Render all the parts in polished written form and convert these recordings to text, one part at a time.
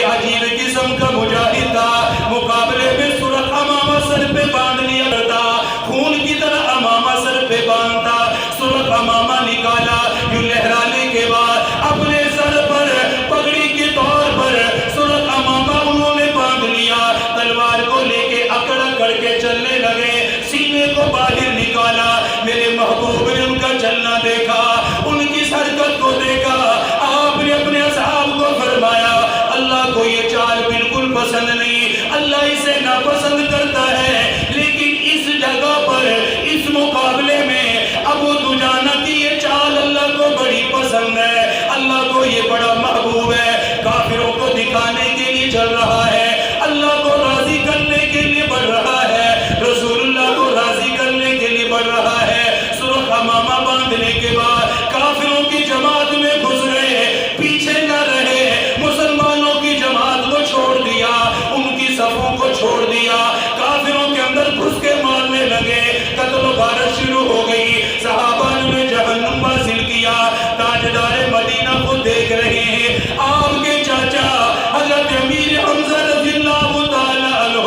بھی عجیب قسم کا مجاہد تھا، مقابلے میں سرخ امامہ سر پہ باندھ لیا کرتا، خون کی طرح امامہ سر پہ باندھتا، سرخ امامہ نکالا، یوں لہرانے کے بعد اپنے سر پر پگڑی کے طور پر سرخ امامہ انہوں نے باندھ لیا، تلوار کو لے کے اکڑ اکڑ کے چلنے لگے، سینے کو باہر نکالا۔ میرے محبوب نے ان کا چلنا دیکھا، ان کی حرکت کو دیکھا، آپ نے اپنے اصحاب کو فرمایا اللہ کو یہ چال بالکل پسند نہیں، اللہ اسے ناپسند کرتا ہے، لیکن اس جگہ پر اس مقابلے میں ابو دجانہ کی یہ چال اللہ کو بڑی پسند ہے، اللہ کو یہ بڑا محبوب ہے، کافروں کو دکھانے کے لیے چل رہا ہے، اللہ کو راضی کرنے کے لیے بڑھ رہا ہے، رسول اللہ کو راضی کرنے کے لیے بڑھ رہا ہے۔ سرخ امامہ باندھنے کے بعد کافروں کی جماعت میں گھس گئے، پیچھے نہ رہے، مسلمانوں کی جماعت کو چھوڑ دیا، ان کی صفوں کو چھوڑ دیا، کافروں کے اندر گھس کے مارنے لگے، قتل و غارت شروع ہو گئی، صحابہ نے جہنم حاصل کیا۔ تاجدار مدینہ کو دیکھ رہے ہیں، آپ کے چاچا حضرت امیر حمزہ رضی اللہ تعالی عنہ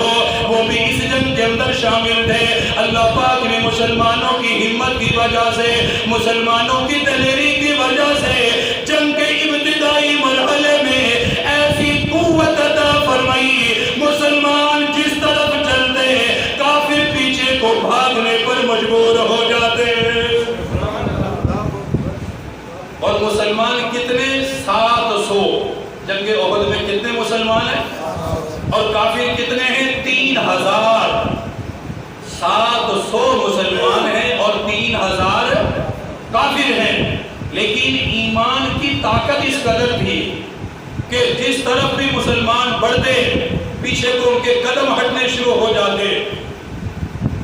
وہ بھی اس جنگ کے اندر شامل تھے۔ اللہ پاک نے مسلمانوں کی ہمت کی وجہ سے، مسلمانوں کی دلیری کی وجہ سے جنگ کے ابتدائی مرحلے میں ایسی قوت عطا فرمائی، مسلمان جس طرف چلتے کافر پیچھے کو بھاگنے پر مجبور ہو جاتے۔ اور مسلمان کتنے؟ 700۔ جنگ احد میں کتنے مسلمان ہیں؟ اور کافر کتنے ہیں؟ 3000۔ 700 مسلمان ہیں اور 3000 کافر ہیں، لیکن ایمان کی طاقت اس قدر تھی کہ جس طرف بھی مسلمان بڑھتے پیچھے کو ان کے قدم ہٹنے شروع ہو جاتے۔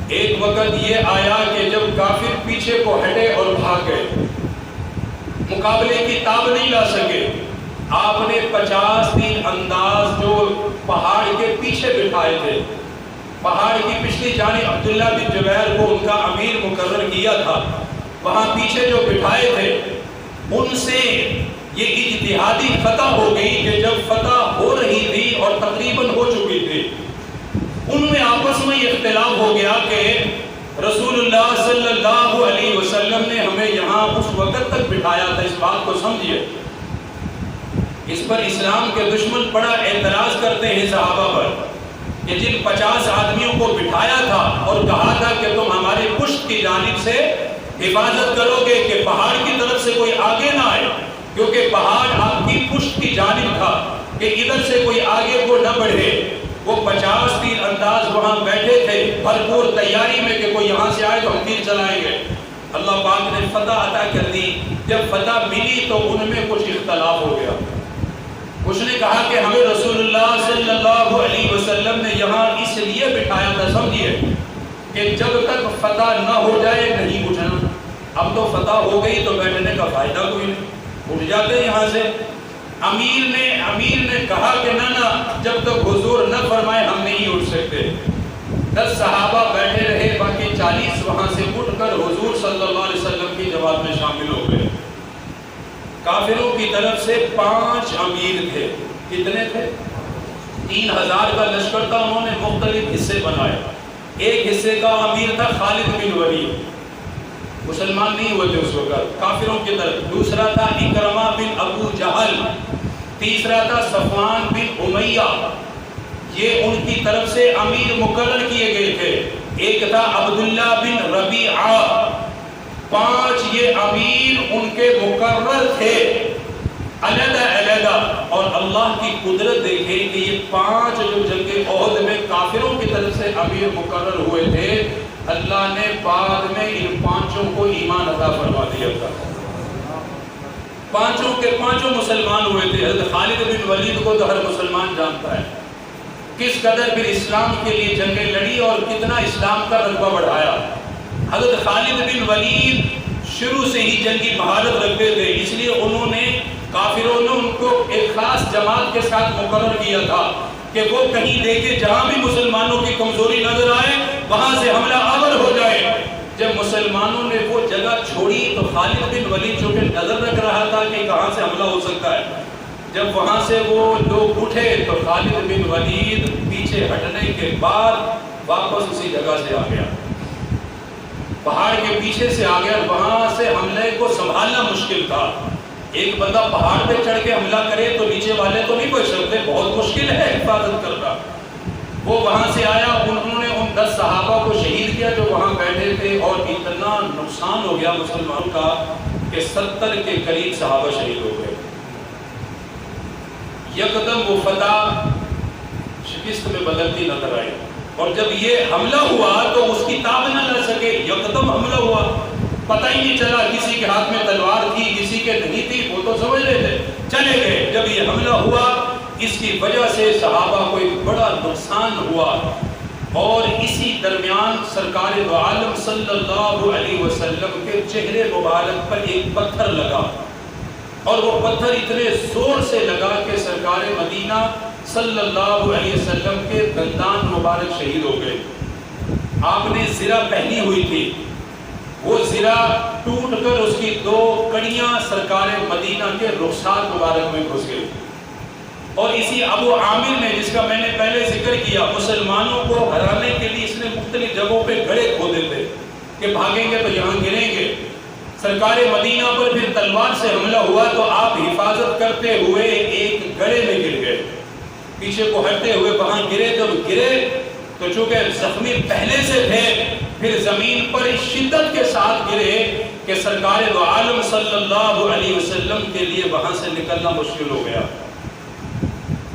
ایک وقت یہ آیا کہ جب کافر پیچھے کو ہٹے اور بھاگ گئے، مقابلے کی تاب نہیں لا سکے، آپ نے 50 تیر انداز جو پہاڑ کے پیچھے بٹھائے تھے، پہاڑ کی پچھلی جانب عبداللہ بن جبیر کو ان کا امیر مقرر کیا تھا، وہاں پیچھے جو بٹھائے تھے ان سے یہ اجتہادی فتح ہو گئی کہ جب فتح ہو رہی تھی اور تقریباً ہو چکی تھی، ان میں آپس میں یہ اختلاف ہو گیا کہ رسول اللہ صلی اللہ علیہ وسلم نے ہمیں یہاں اس وقت تک بٹھایا تھا، اس بات کو سمجھیے۔ اس پر اسلام کے دشمن بڑا اعتراض کرتے ہیں صحابہ پر کہ جن 50 آدمیوں کو بٹھایا تھا اور کہا تھا کہ تم ہمارے پشت کی جانب سے حفاظت کرو گے کہ پہاڑ کی طرف سے کوئی آگے نہ آئے، کیونکہ پہاڑ آپ کی پشت کی جانب تھا کہ ادھر سے کوئی آگے کو نہ بڑھے۔ وہ 50 تیر انداز وہاں بیٹھے تھے بھرپور تیاری میں کہ کوئی یہاں سے آئے تو ہم تیر چلائیں گے۔ اللہ پاک نے فتح عطا کر دی۔ جب فتح ملی تو ان میں کچھ اختلاف ہو گیا، کچھ نے کہا کہ ہمیں رسول اللہ صلی اللہ علیہ وسلم نے یہاں اس لیے بٹھایا تھا، سمجھیے، کہ جب تک فتح نہ ہو جائے نہیں اٹھنا۔ اب تو فتح ہو گئی تو بیٹھنے کا فائدہ کوئی نہیں، اٹھ جاتے یہاں سے۔ امیر نے کہا کہ نہ جب تک حضور نہ فرمائے ہم نہیں اٹھ سکتے۔ 10 صحابہ بیٹھے رہے، باقی 40 وہاں سے اٹھ کر حضور صلی اللہ علیہ وسلم کی جماعت میں شامل ہو گئے۔ کافروں کی طرف سے 5 امیر تھے، کتنے تھے؟ 3000 کا لشکر تھا، انہوں نے مختلف حصے بنائے۔ ایک حصے کا امیر تھا خالد بن ولید، مسلمان نہیں ہوئے تھے اس وقت، کافروں کی طرف۔ دوسرا تھا اکرمہ بن ابو جہل، تیسرا تھا صفوان بن امیہ، یہ ان کی طرف سے امیر مقرر کیے گئے تھے۔ ایک تھا عبداللہ بن ربیعہ، 5 یہ امیر ان کے مقرر تھے علیحدہ علیحدہ۔ اور اللہ کی قدرت دیکھیں کہ یہ 5 جو جنگ احد میں کافروں کی طرف سے امیر مقرر ہوئے تھے، اللہ نے بعد میں ان 5 کو ایمان عطا فرما دیا تھا۔ 5 کے 5 مسلمان ہوئے تھے۔ حضرت خالد بن ولید کو تو ہر مسلمان جانتا ہے کس قدر پھر اسلام کے لیے جنگیں لڑی اور کتنا اسلام کا رتبہ بڑھایا۔ حضرت خالد بن ولید شروع سے ہی جنگی مہارت رکھتے تھے، اس لیے انہوں نے کافروں نے ان کو ایک خاص جماعت کے ساتھ مقرر کیا تھا کہ وہ کہیں دیکھے جہاں بھی مسلمانوں کی کمزوری نظر آئے وہاں سے حملہ آور ہو جائے۔ جب مسلمانوں نے وہ جگہ چھوڑی تو خالد بن ولید جو کہ نظر رکھ رہا تھا کہ کہاں سے حملہ ہو سکتا ہے، جب وہاں سے وہ لوگ اٹھے تو خالد بن ولید پیچھے ہٹنے کے بعد واپس اسی جگہ سے آ گیا، پہاڑ کے پیچھے سے آ گیا۔ وہاں سے حملے کو سنبھالنا مشکل تھا، ایک بندہ پہاڑ پہ چڑھ کے حملہ کرے تو نیچے والے تو نہیں بچ سکتے، بہت مشکل ہے حفاظت کرنا۔ وہ وہاں سے آیا، انہوں نے ان 10 صحابہ کو شہید کیا جو وہاں بیٹھے تھے، اور اتنا نقصان ہو گیا مسلمانوں کا کہ 70 کے قریب صحابہ شہید ہو گئے۔ یکدم وہ فتح شکست میں بدلتی نظر آئی، اور جب یہ حملہ ہوا تو اس کی تاب نہ لے سکے، یکدم حملہ ہوا، پتہ ہی نہیں چلا کسی کے ہاتھ میں تلوار تھی کسی کے نہیں تھی، وہ تو سمجھ رہے تھے، چلے گئے۔ جب یہ حملہ ہوا اس کی وجہ سے صحابہ کو ایک بڑا نقصان ہوا، اور اسی درمیان سرکار دو عالم صلی اللہ علیہ وسلم کے چہرے مبارک پر ایک پتھر لگا، اور وہ پتھر اتنے زور سے لگا کہ سرکار مدینہ صلی اللہ علیہ وسلم کے دندان مبارک شہید ہو گئے۔ آپ نے زرہ پہنی ہوئی تھی، وہ زرہ ٹوٹ کر اس کی 2 کڑیاں سرکار مدینہ کے رخسار مبارک میں گھس گئی۔ اور اسی ابو عامر نے، جس کا میں نے پہلے ذکر کیا، مسلمانوں کو ہرانے کے لیے اس نے مختلف جگہوں پہ گڑھے کھودے تھے کہ بھاگیں گے تو یہاں گریں گے۔ سرکار مدینہ پر پھر تلوار سے حملہ ہوا تو آپ حفاظت کرتے ہوئے ایک گڑھے میں گر گئے، پیچھے کو ہٹتے ہوئے وہاں گرے تو چونکہ زخمی پہلے سے تھے، پھر زمین پر شدت کے ساتھ گرے کہ سرکار دو عالم صلی اللہ علیہ وسلم کے لیے وہاں سے نکلنا مشکل ہو گیا۔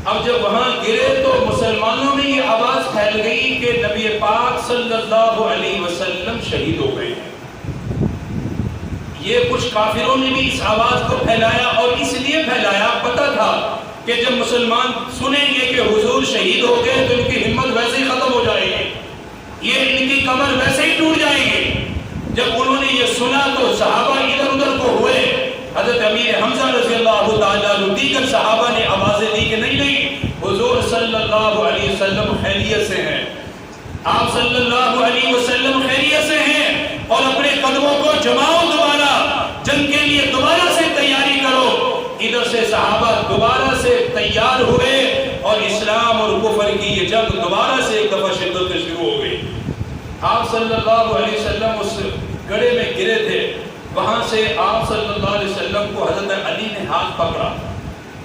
اب جب وہاں گرے تو مسلمانوں میں یہ آواز پھیل گئی کہ نبی پاک صلی اللہ علیہ وسلم شہید ہو گئے ہیں۔ یہ کچھ کافروں نے بھی اس آواز کو پھیلایا، اور اس لیے پھیلایا، پتہ تھا کہ جب مسلمان سنیں گے کہ حضور شہید ہو گئے تو ان کی ہمت ویسے ہی ختم ہو جائے گی، یہ ان کی کمر ویسے ہی ٹوٹ جائے گی۔ جب انہوں نے یہ سنا تو صحابہ ادھر ادھر کو ہوئے، حضرت امیر حمزہ رضی اللہ تعالیٰ عنہ، دیگر صحابہ نے آوازیں دی کہ نہیں حضور صلی اللہ علیہ وسلم خیریت سے ہیں، آپ صلی اللہ علیہ وسلم خیریت سے ہیں، اور اپنے قدموں کو جماؤ، دوبارہ جنگ کے لیے دوبارہ سے تیاری کرو۔ ادھر سے صحابہ دوبارہ سے تیار ہوئے، اور اسلام اور کفر کی یہ جنگ دوبارہ سے ایک دفعہ شدت سے شروع ہو گئی۔ آپ صلی اللہ علیہ وسلم اس گڑھے میں گرے تھے، وہاں سے آپ صلی اللہ علیہ وسلم کو حضرت علی نے ہاتھ پکڑا،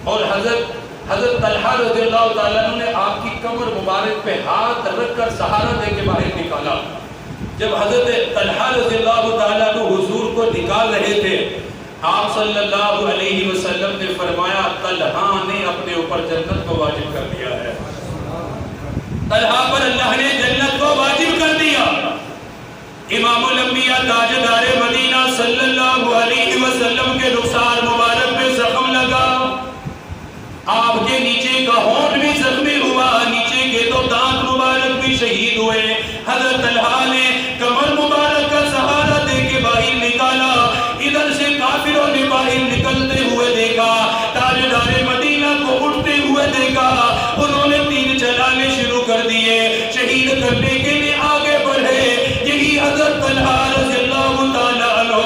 اور حضرت طلحہ رضی اللہ تعالیٰ عنہ نے آپ کی کمر مبارک پہ ہاتھ رکھ کر سہارا دے کے باہر نکالا۔ جب حضرت طلحہ رضی اللہ تعالیٰ عنہ حضور کو نکال رہے تھے، آپ صلی اللہ علیہ وسلم نے فرمایا طلحہ نے اپنے اوپر جنت کو واجب کر دیا ہے، طلحہ پر اللہ نے جنت کو واجب کر دیا۔ امام الانبیاء تاجدار مدینہ صلی اللہ علیہ وسلم کے رخسار مبارک پہ زخم لگا، آپ کے نیچے کا ہونٹ بھی زخمی ہوا، نیچے کے 2 دانت مبارک بھی شہید ہوئے۔ حضرت طلحہ نے کمر مبارک کا سہارا دے کے باہر نکالا، ادھر سے کافروں نے باہر نکلتے ہوئے دیکھا، تاجدار مدینہ کو اٹھتے ہوئے دیکھا، انہوں نے 3 چلانے شروع کر دیے، شہید کرنے کے لیے آگے بڑھے۔ یہی حضرت طلحہ رضی اللہ تعالیٰ عنہ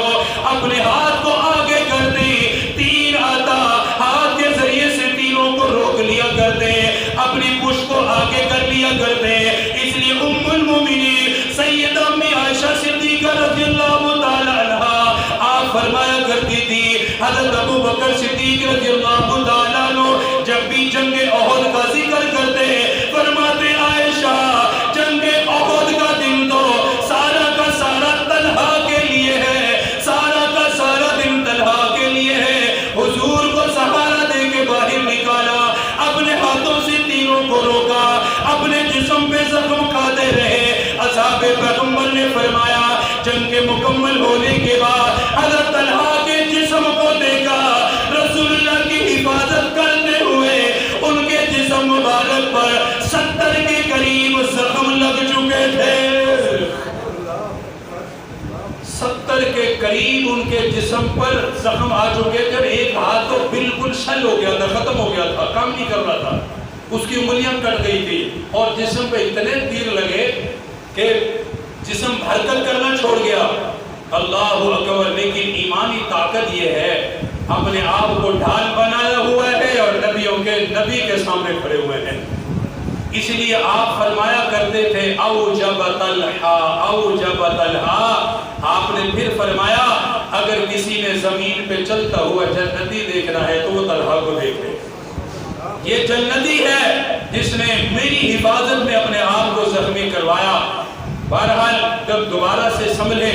اپنے ہاتھ کو آگے کرتے، تیر آتا، ہاتھ کے ذریعے سے تیروں کو روک لیا کرتے، اپنی پشت کو آگے کر لیا کرتے۔ اس لیے ام المومنین سیدہ امی عائشہ صدیقہ رضی اللہ تعالیٰ عنہ آپ فرمایا کرتی تھی، حضرت ابو بکر صدیق رضی اللہ تعالیٰ عنہ جب بھی جنگ احد کا ذکر کرتے فرماتے عائشہ جنگ احد کا دن تو سارا کا سارا طلحہ کے لیے ہے، سارا کا سارا دن طلحہ کے لیے ہے۔ حضور کو سہارا دے کے باہر نکالا، اپنے ہاتھوں سے تیروں کو روکا، اپنے جسم پہ زخم کھاتے رہے۔ اصحاب پیغمبر نے فرمایا جنگ کے مکمل ہونے کے بعد حضرت طلحہ کے جسم کو دیکھا، رسول اللہ کی حفاظت کرتے ہوئے ان کے جسم مبارک پر 70 کے قریب زخم لگ چکے تھے، 70 کے قریب ان کے جسم پر زخم آ چکے تھے۔ ایک ہاتھ تو بالکل شل ہو گیا تھا، ختم ہو گیا تھا، کام نہیں کر رہا تھا، اس کی انگلیاں کٹ گئی تھی، اور جسم پہ اتنے تیر لگے کہ جسم حرکت کرنا چھوڑ گیا۔ اللہ اکبر! لیکن ایمانی طاقت یہ ہے اپنے آپ کو ڈھال بنایا ہوا ہے اور نبی کے سامنے کھڑے ہوئے ہیں. اس لیے آپ فرمایا کرتے تھے اوجب طلحہ. آپ نے پھر فرمایا اگر کسی نے زمین پہ چلتا ہوا جنتی دیکھنا ہے تو وہ طلحہ کو دیکھے. یہ جنتی ہے جس نے میری حفاظت میں اپنے آپ کو زخمی کروایا. بہرحال جب دوبارہ سے سنبھلے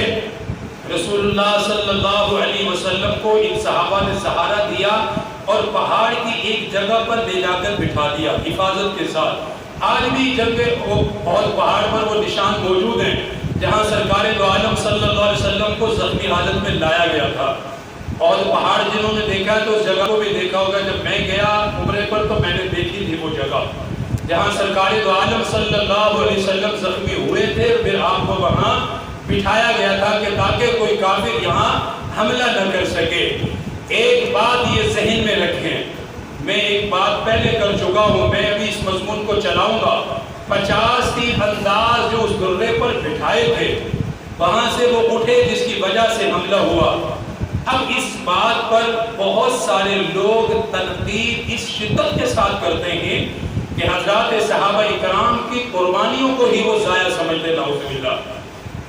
رسول اللہ صلی اللہ علیہ وسلم کو ان صحابہ نے سہارا دیا اور پہاڑ کی ایک جگہ پر لے جا کر بٹھا دیا حفاظت کے ساتھ. آج بھی جنگ احد پہاڑ پر وہ نشان موجود ہیں جہاں سرکار دو عالم صلی اللہ علیہ وسلم کو زخمی حالت میں لایا گیا تھا. اور پہاڑ جنہوں نے دیکھا ہے تو اس جگہ کو بھی دیکھا ہوگا. جب میں گیا عمرے پر تو میں نے دیکھی تھی وہ جگہ جہاں سرکار دو عالم صلی اللہ علیہ وسلم زخمی ہوئے تھے. پھر آپ کو وہاں بٹھایا گیا تھا کہ تاکہ کوئی کافر یہاں حملہ نہ کر سکے. ایک بات یہ ذہن میں رکھیں, میں ایک بات پہلے کر چکا ہوں, میں ابھی اس مضمون کو چلاؤں گا. 50 تیر انداز جو اس درے پر بٹھائے تھے وہاں سے وہ اٹھے جس کی وجہ سے حملہ ہوا. اب اس بات پر بہت سارے لوگ تنقید اس شدت کے ساتھ کرتے ہیں کہ حضرات صحابہ اکرام کی قربانیوں کو ہی وہ ضائع سمجھتے. نعوذ باللہ.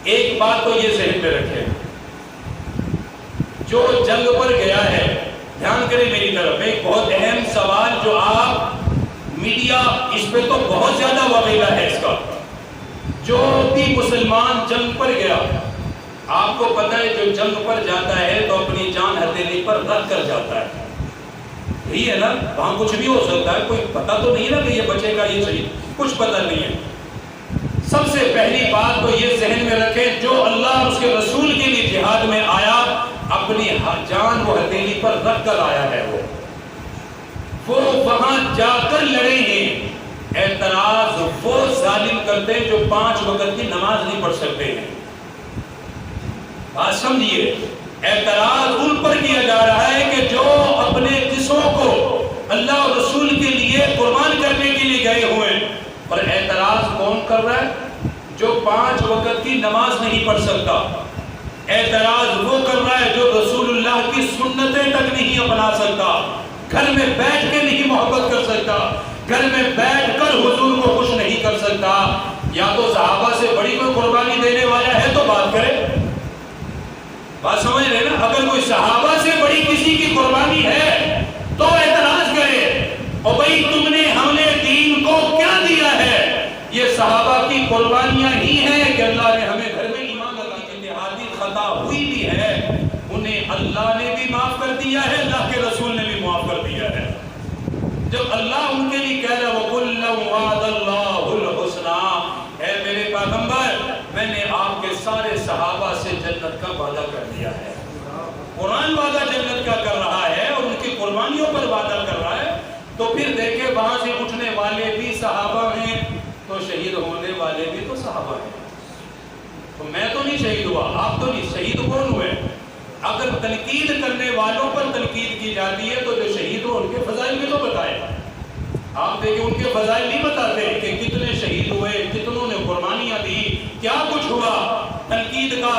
ایک بات تو یہ ذہن میں رکھیں, جو جنگ پر گیا ہے, دھیان کریں میری طرف, ایک بہت اہم سوال جو آپ میڈیا اس پہ تو بہت زیادہ وابلہ ہے اس کا. جو بھی مسلمان جنگ پر گیا, آپ کو پتہ ہے جو جنگ پر جاتا ہے تو اپنی جان ہتھیلی پر رکھ کر جاتا ہے. یہی ہے نا, وہاں کچھ بھی ہو سکتا ہے, کوئی پتہ تو نہیں نا کہ یہ بچے گا یہ صحیح, کچھ پتہ نہیں ہے. سب سے پہلی بات تو یہ ذہن میں رکھیں, جو اللہ اس کے رسول کے لیے جہاد میں آیا اپنی جان وہ ہتھیلی پر رکھ کر آیا ہے. وہ وہاں جا کر لڑے ہیں. اعتراض وہ ظالم کرتے ہیں جو 5 وقت کی نماز نہیں پڑھ سکتے ہیں. بات سمجھیے, اعتراض ان پر کیا جا رہا ہے کہ جو اپنے جسموں کو اللہ اور رسول کے لیے قربان کرنے کے لیے گئے ہوئے ہیں. اور اعتراض کون کر رہا ہے؟ جو 5 وقت کی نماز نہیں پڑھ سکتا. اعتراض وہ کر رہا ہے جو رسول اللہ کی سنتیں تک نہیں اپنا سکتا, گھر میں بیٹھ کے نہیں محبت کر سکتا, گھر میں بیٹھ کر حضور کو خوش نہیں کر سکتا. یا تو صحابہ سے بڑی کوئی قربانی دینے والا ہے تو بات کرے. بات سمجھ رہے نا, اگر کوئی صحابہ سے بڑی کسی کی قربانی ہے تو اعتراض کرے, اور بھائی تم نے ہم نے دین کو کیا دیا ہے؟ یہ صحابہ کی قربانیاں ہی ہیں کہ اللہ نے ہمیں گھر میں ایمان لگا کے اتحادی خطا ہوئی بھی ہے, انہیں اللہ نے بھی معاف کر دیا ہے, اللہ کے رسول نے بھی معاف کر دیا ہے. جب اللہ ان کے لیے کہہ رہا وَكُلًّا وَعَدَ اللَّهُ الْحُسْنَىٰ, اے میرے پیغمبر میں نے آپ کے سارے صحابہ سے جنت کا وعدہ کر دیا ہے. قرآن وعدہ جنت کا کر رہا ہے اور ان کی قربانیوں پر وعدہ کر رہا ہے. تو پھر دیکھیں وہاں سے اٹھنے والے بھی صحابہ ہیں تو شہید ہونے والے بھی تو صحابہ ہیں. تو میں تو نہیں شہید ہوا, آپ تو نہیں, شہید کون ہوئے؟ اگر تنقید کرنے والوں پر تنقید کی جاتی ہے تو جو شہید ہو ان کے فضائل بھی تو بتائے. آپ دیکھیں ان کے فضائل نہیں بتاتے کہ کتنے شہید ہوئے, کتنوں نے قربانیاں دی, کیا کچھ ہوا. تنقید کا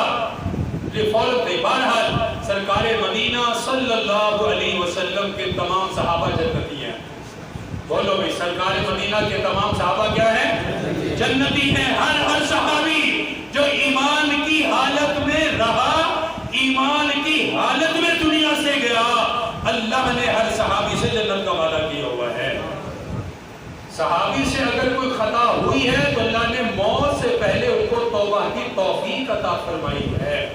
فورت ہے. بہرحال سرکار مدینہ صلی اللہ علیہ وسلم کے تمام صحابہ جنتی ہیں. بولو بھائی, سرکار مدینہ کے تمام صحابہ کیا ہیں؟ جنتی ہیں. ہر صحابی جو ایمان کی حالت میں رہا, ایمان کی حالت میں دنیا سے گیا, اللہ نے ہر صحابی سے جنت کا وعدہ کیا ہوا ہے. صحابی سے اگر کوئی خطا ہوئی ہے تو اللہ نے موت سے پہلے ان کو توبہ کی توفیق عطا فرمائی ہے.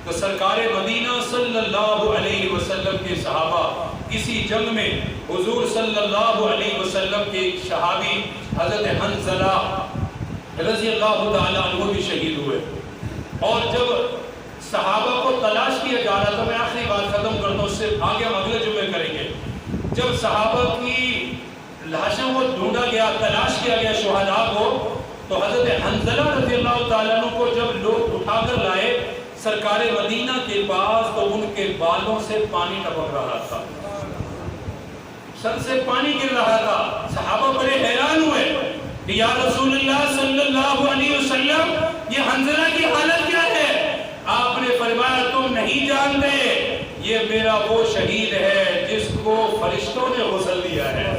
تو سرکار مدینہ صلی اللہ علیہ وسلم کے صحابہ اسی جنگ میں حضور صلی اللہ علیہ وسلم کے صحابی حضرت حنظلہ رضی اللہ تعالیٰ عنہ بھی شہید ہوئے. اور جب صحابہ کو تلاش کیا جا رہا تھا, میں آخری بات ختم کرتا ہوں, اس سے آگے ہم اگلے جمعے کریں گے. جب صحابہ کی لاشوں کو ڈھونڈا گیا, تلاش کیا گیا شہداء کو, تو حضرت حنظلہ رضی اللہ تعالیٰ عنہ کو جب لوگ اٹھا کر لائے سرکار مدینہ کے پاس تو ان کے بالوں سے پانی ٹپک رہا تھا, سر سے پانی گر رہا تھا. صحابہ بڑے حیران ہوئے کہ یا رسول اللہ صلی اللہ علیہ وسلم یہ حنظلہ کی حالت کیا ہے؟ آپ نے فرمایا تم نہیں جانتے یہ میرا وہ شہید ہے جس کو فرشتوں نے غسل دیا ہے،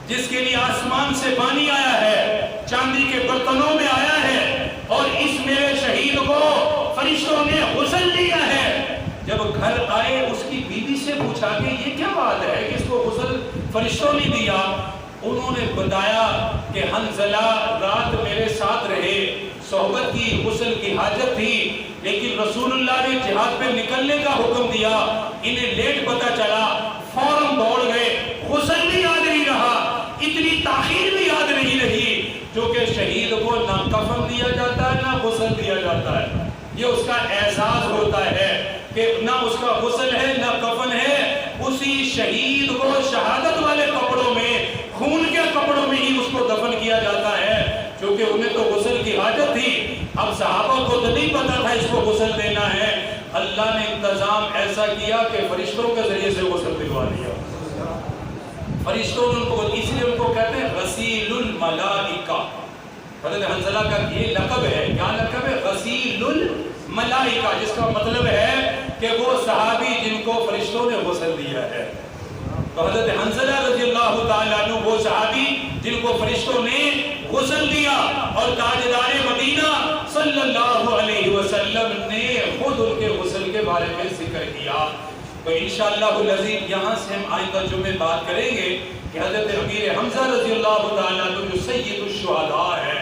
جس کے لیے آسمان سے پانی آیا ہے، چاندی کے برتنوں میں آیا ہے، اور اس میرے شہید کو فرشتوں نے غسل دیا ہے۔ جب گھر آئے اس کی بیوی سے پوچھا کہ یہ کیا بات ہے کہ اس کو غسل فرشتوں نے دیا؟ انہوں نے بتایا کہ حنظلہ رات میرے ساتھ رہے، صحبت کی، غسل کی حاجت تھی، لیکن رسول اللہ نے جہاد پہ نکلنے کا حکم دیا، انہیں لیٹ پتہ چلا، فوراً دوڑ گئے، غسل بھی یاد نہیں رہا، اتنی تاخیر بھی یاد نہیں رہی، جو کہ شہید کو نہ کفن دیا جاتا ہے نہ غسل دیا جاتا ہے۔ یہ اس کا اعزاز ہوتا ہے کہ نہ اس کا غسل ہے نہ کفن ہے، اسی شہید کو شہادت والے کپڑوں میں، خون کے کپڑوں میں ہی اس کو دفن کیا جاتا ہے، کیونکہ انہیں تو غسل کی حاجت تھی۔ اب صحابہ کو تو نہیں پتا تھا اس کو غسل دینا ہے، اللہ نے انتظام ایسا کیا کہ فرشتوں کے ذریعے سے غسل دلوا دیا۔ فرشتوں نے ان کو، اس لیے ان کو کہتے ہیں غسیل الملائکہ۔ حضرت حنظلہ کا یہ لقب ہے، کیا لقب ہے؟ غسیل الملائکہ، جس کا مطلب ہے کہ وہ صحابی جن کو فرشتوں نے غسل دیا ہے۔ تو حضرت حنظلہ رضی اللہ تعالیٰ عنہ وہ صحابی جن کو فرشتوں نے غسل دیا، اور تاجدار مدینہ صلی اللہ علیہ وسلم نے خود ان کے غسل کے بارے میں ذکر کیا۔ تو انشاءاللہ العزیز یہاں سے ہم آئندہ جمعے بات کریں گے کہ حضرت امیر حمزہ رضی اللہ تعالیٰ عنہ جو سید الشہداء ہے،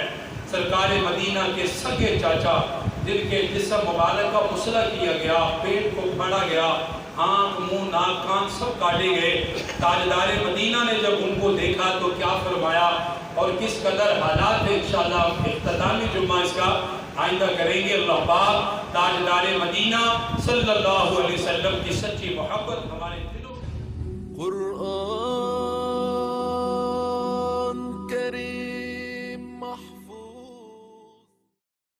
سرکار مدینہ کے سگے چاچا، جن کے جسم مبارک کا مسئلہ کیا گیا، پیٹ کو پھاڑا گیا، آنکھ، منہ، ناک، کان سب کاٹے گئے، تاجدار مدینہ نے جب ان کو دیکھا تو کیا فرمایا اور کس قدر حالات ہے، انشاءاللہ اختتامی جمعہ اس کا آئندہ کریں گے۔ اللہ پاک تاجدار مدینہ صلی اللہ علیہ وسلم کی سچی محبت ہمارے